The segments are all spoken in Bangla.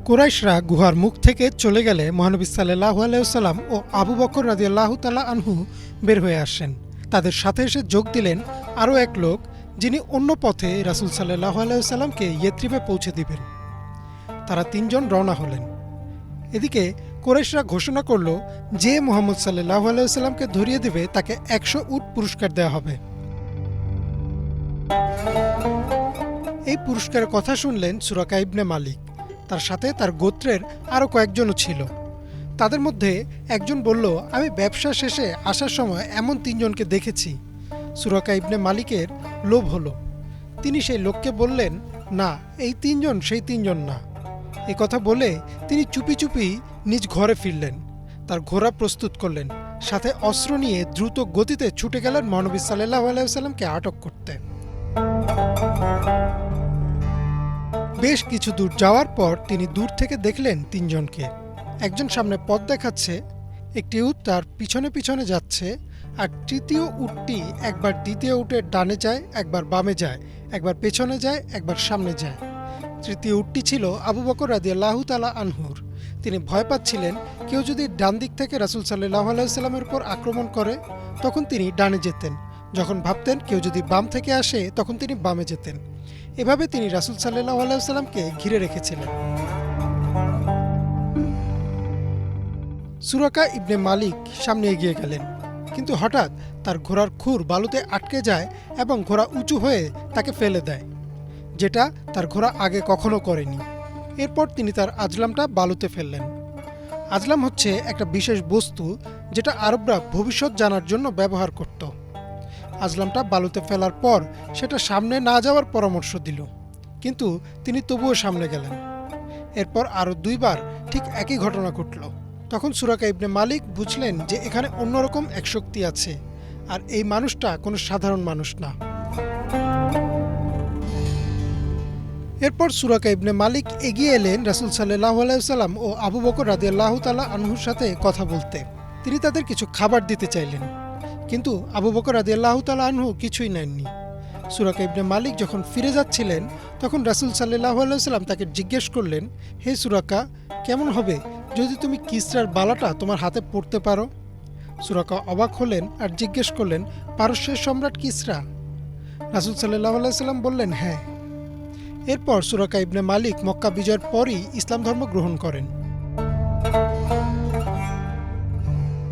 কুরাইশরা গুহার মুখ থেকে চলে গেলে মহানবী সাল্লাল্লাহু আলাইহি ওয়াসাল্লাম ও আবু বকর রাদিয়াল্লাহু তাআলা আনহু বের হয়ে আসেন। তাদের সাথে এসে যোগ দিলেন আরও এক লোক, যিনি অন্য পথে রাসূল সাল্লাল্লাহু আলাইহি ওয়াসাল্লামকে ইয়েথরিবে পৌঁছে দিবেন। তারা তিনজন রওনা হলেন। এদিকে কুরাইশরা ঘোষণা করল, যে মুহাম্মদ সাল্লাল্লাহু আলাইহি ওয়াসাল্লামকে ধরিয়ে দিবে তাকে 100 উট পুরস্কার দেওয়া হবে। এই পুরস্কারের কথা শুনলেন সুরাকা ইবনে মালিক। তার সাথে তার গোত্রের আরও কয়েকজনও ছিল। তাদের মধ্যে একজন বলল, আমি ব্যবসা শেষে আসার সময় এমন তিনজনকে দেখেছি। সুরাকা ইবনে মালিকের লোভ হলো। তিনি সেই লোককে বললেন, না, এই তিনজন সেই তিনজন না। এ কথা বলে তিনি চুপি চুপি নিজ ঘরে ফিরলেন। তার ঘোড়া প্রস্তুত করলেন, সাথে অস্ত্র নিয়ে দ্রুত গতিতে ছুটে গেলেন মহানবী সাল্লাল্লাহু আলাইহি ওয়াসাল্লামকে আটক করতে। বেশ কিছু দূর যাওয়ার পর তিনি দূর থেকে দেখলেন তিনজনকে। একজন সামনে পথ দেখাচ্ছে, একটি উট তার পিছনে পিছনে যাচ্ছে, আর তৃতীয় উটটি একবার দ্বিতীয় উটের ডানে যায়, একবার বামে যায়, একবার পেছনে যায়, একবার সামনে যায়। তৃতীয় উটটি ছিল আবু বকর রাদিয়াল্লাহু তাআলা আনহুর। তিনি ভয় পাচ্ছিলেন, কেউ যদি ডান দিক থেকে রাসূল সাল্লাল্লাহু আলাইহি ওয়াসাল্লামের উপর আক্রমণ করে তখন তিনি ডানে যেতেন, যখন ভাবতেন কেউ যদি বাম থেকে আসে তখন তিনি বামে যেতেন। এভাবে তিনি রাসূল সাল্লাল্লাহু আলাইহি ওয়াসাল্লামকে ঘিরে রেখেছিলেন। সুরাকা ইবনে মালিক সামনে এগিয়ে গেলেন, কিন্তু হঠাৎ তার ঘোড়ার খুর বালুতে আটকে যায় এবং ঘোড়া উঁচু হয়ে তাকে ফেলে দেয়, যেটা তার ঘোড়া আগে কখনো করেনি। এরপর তিনি তার আজলামটা বালুতে ফেললেন। আজলাম হচ্ছে একটা বিশেষ বস্তু যেটা আরবরা ভবিষ্যৎ জানার জন্য ব্যবহার করত। আজলামটা বালুতে ফেলার পর সেটা সামনে না যাওয়ার পরামর্শ দিল, কিন্তু তিনি তবুও সামনে গেলেন। এরপর আরও দুইবার ঠিক একই ঘটনা ঘটল। তখন সুরাকা ইবনে মালিক বুঝলেন যে এখানে অন্যরকম এক শক্তি আছে, আর এই মানুষটা কোনো সাধারণ মানুষ না। এরপর সুরাকা ইবনে মালিক এগিয়ে এলেন রাসূল সাল্লাল্লাহু আলাইহি ওয়াসাল্লাম ও আবু বকর রাদিয়াল্লাহু তাআলা আনহুর সাথে কথা বলতে। তিনি তাদের কিছু খাবার দিতে চাইলেন, কিন্তু আবু বকর রাদিয়াল্লাহু তাআলা আনহু কিছুই নেননি। সুরাকা ইবনে মালিক যখন ফিরে যাচ্ছিলেন তখন রাসূল সাল্লাল্লাহু আলাইহি ওয়াসাল্লাম তাকে জিজ্ঞেস করলেন, হে সুরাকা, কেমন হবে যদি তুমি কিসরার বালাটা তোমার হাতে পড়তে পারো? সুরাকা অবাক হলেন আর জিজ্ঞেস করলেন, পারস্যের সম্রাট কিসরা? রাসূল সাল্লাল্লাহু আলাইহি ওয়াসাল্লাম বললেন, হ্যাঁ। এরপর সুরাকা ইবনে মালিক মক্কা বিজয়ের পরই ইসলাম ধর্ম গ্রহণ করেন।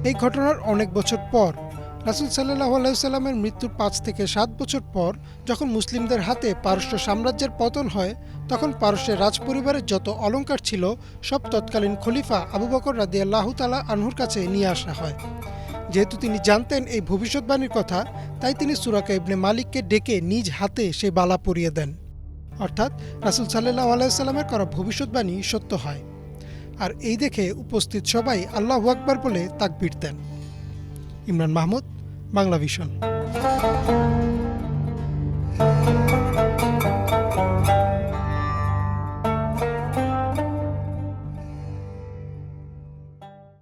এই ঘটনার অনেক বছর পর, রাসূল সাল্লাল্লাহু আলাইহি ওয়াসাল্লামের মৃত্যুর ৫ থেকে ৭ বছর পর যখন মুসলিমদের হাতে পারস্য সাম্রাজ্যের পতন হয়, তখন পারস্যের রাজপরিবারের যত অলংকার ছিল সব তৎকালীন খলিফা আবু বকর রাদিয়াল্লাহু তাআলা আনহুর কাছে নিয়ে আসা হয়। যেহেতু তিনি জানতেন এই ভবিষ্যৎবাণীর কথা, তাই তিনি সুরাকা ইবনে মালিককে ডেকে নিজ হাতে সেই বালা পরিয়ে দেন। অর্থাৎ রাসূল সাল্লাল্লাহু আলাইহি ওয়াসাল্লামের করা ভবিষ্যৎবাণী সত্য হয়। আর এই দেখে উপস্থিত সবাই আল্লাহু আকবার বলে তাকবীর দেন। ইমরান মাহমুদ, বাংলা ভিশন।